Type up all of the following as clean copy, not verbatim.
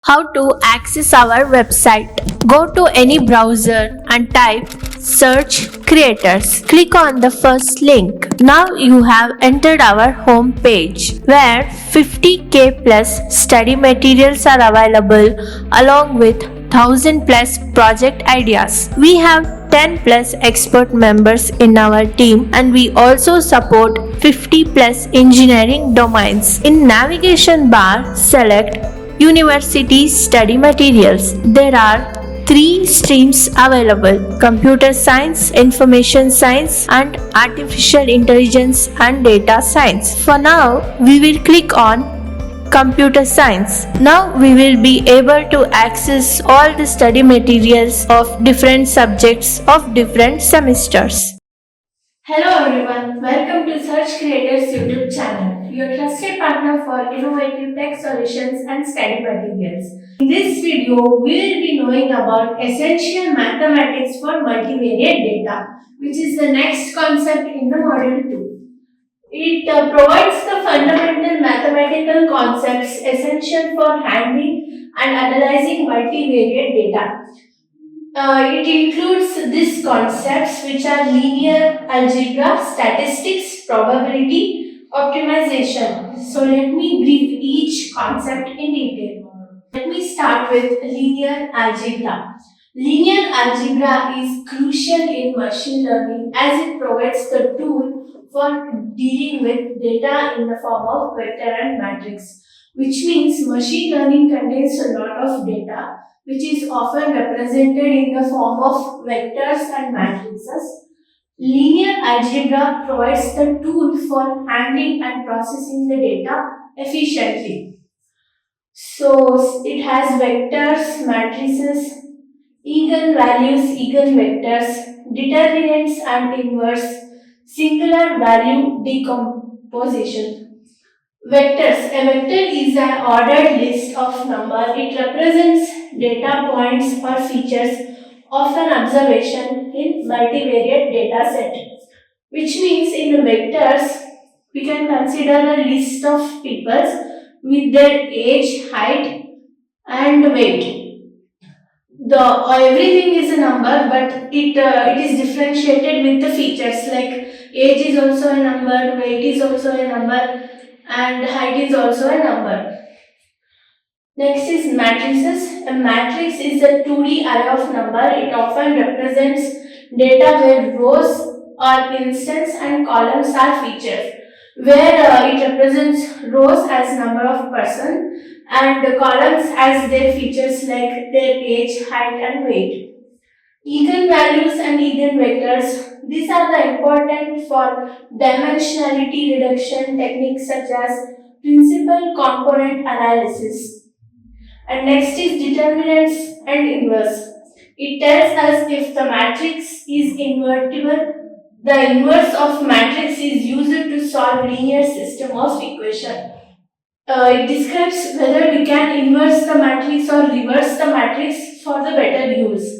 How to access our website. Go to any browser and type search creators. Click on the first link. Now you have entered our home page where 50k plus study materials are available along with 1000 plus project ideas. We have 10 plus expert members in our team and we also support 50 plus engineering domains. In navigation bar, select University study materials. There are three streams available: computer science, information science, and artificial intelligence and data science. For now, we will click on computer science. Now we will be able to access all the study materials of different subjects of different semesters. Hello everyone, welcome to Search Creators YouTube channel, your trusted partner for innovative tech solutions and study materials. In this video, we will be knowing about essential mathematics for multivariate data, which is the next concept in the module 2. It provides the fundamental mathematical concepts essential for handling and analyzing multivariate data. It includes these concepts which are linear algebra, statistics, probability, optimization. So let me brief each concept in detail. Let me start with linear algebra. Linear algebra is crucial in machine learning as it provides the tool for dealing with data in the form of vector and matrix, which means machine learning contains a lot of data which is often represented in the form of vectors and matrices. Linear algebra provides the tool for handling and processing the data efficiently. So it has vectors, matrices, eigenvalues, eigenvectors, determinants and inverse, singular value decomposition. Vectors. A vector is an ordered list of numbers. It represents data points or features of an observation in multivariate data set. Which means in the vectors, we can consider a list of people with their age, height and weight. Everything is a number, but it is differentiated with the features like age is also a number, weight is also a number, and height is also a number. Next is matrices. A matrix is a 2D array of number. It often represents data where rows are instants and columns are features. Where it represents rows as number of person and the columns as their features like their age, height and weight. Eigenvalues and eigenvectors. These are the important for dimensionality reduction techniques such as principal component analysis. And next is determinants and inverse. It tells us if the matrix is invertible. The inverse of matrix is used to solve linear system of equation. It describes whether we can inverse the matrix or reverse the matrix for the better use.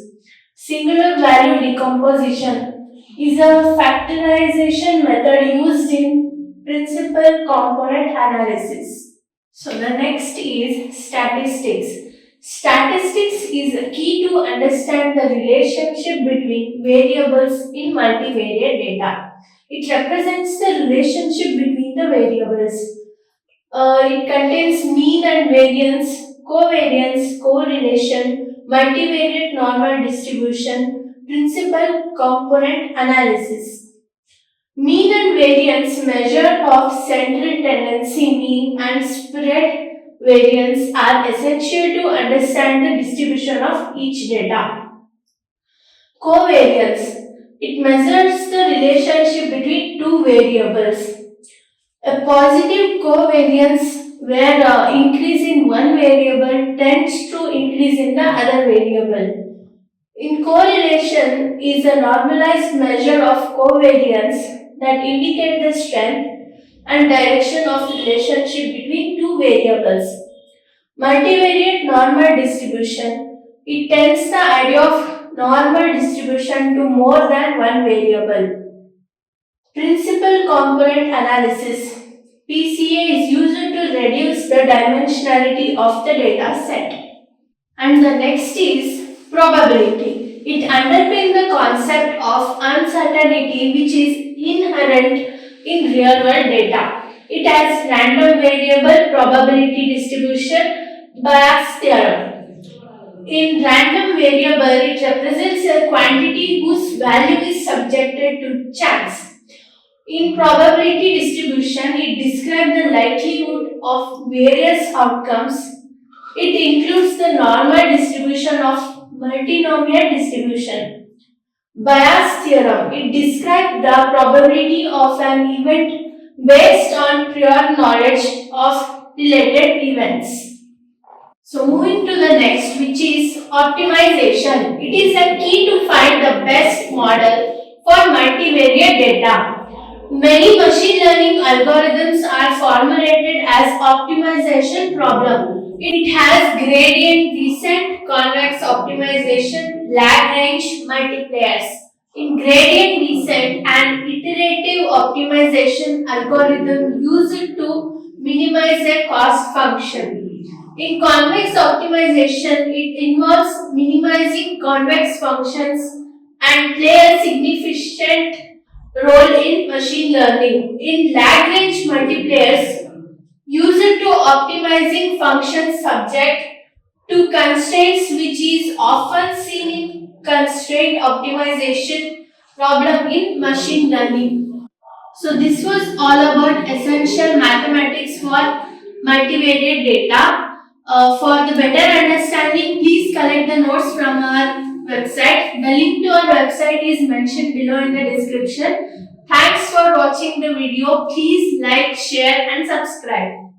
Singular value decomposition is a factorization method used in principal component analysis. So the next is statistics. Statistics is key to understand the relationship between variables in multivariate data. It represents the relationship between the variables. It contains mean and variance, covariance, correlation, multivariate normal distribution, principal component analysis. Mean and variance measure of central tendency mean and spread variance are essential to understand the distribution of each data. Covariance. It measures the relationship between two variables. A positive covariance where increase in one variable tends to increase in the other variable. In correlation is a normalized measure of covariance that indicate the strength and direction of relationship between two variables. Multivariate normal distribution. It tells the idea of normal distribution to more than one variable. Principal component analysis. PCA is used to reduce the dimensionality of the data set. next is probability. It underpins the concept of uncertainty which is inherent in real world data. It has random variable probability distribution Bayes theorem. In random variable, it represents a quantity whose value is subjected to chance. In probability distribution, it describes the likelihood of various outcomes. It includes the normal distribution of multinomial distribution. Bayes theorem. It describes the probability of an event based on prior knowledge of related events. So moving to the next, which is optimization. It is a key to find the best model for multivariate data. Many machine learning algorithms are formulated as optimization problem. It has gradient descent, convex optimization, Lagrange multipliers. In gradient descent, an iterative optimization algorithm used to minimize a cost function. In convex optimization, it involves minimizing convex functions and play a significant role in machine learning. In Lagrange multipliers, used to optimizing functions subject to constraints which is often seen in constraint optimization problem in machine learning. So this was all about essential mathematics for multivariate data. For the better understanding, please collect the notes from our website. The link to our website is mentioned below in the description. Thanks for watching the video. Please like, share and subscribe.